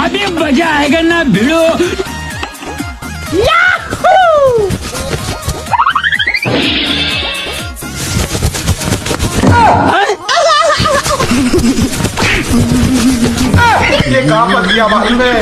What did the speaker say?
अभी मजा आएगा ना भिड़ो. ये कहाँ फंस गया मालूम है.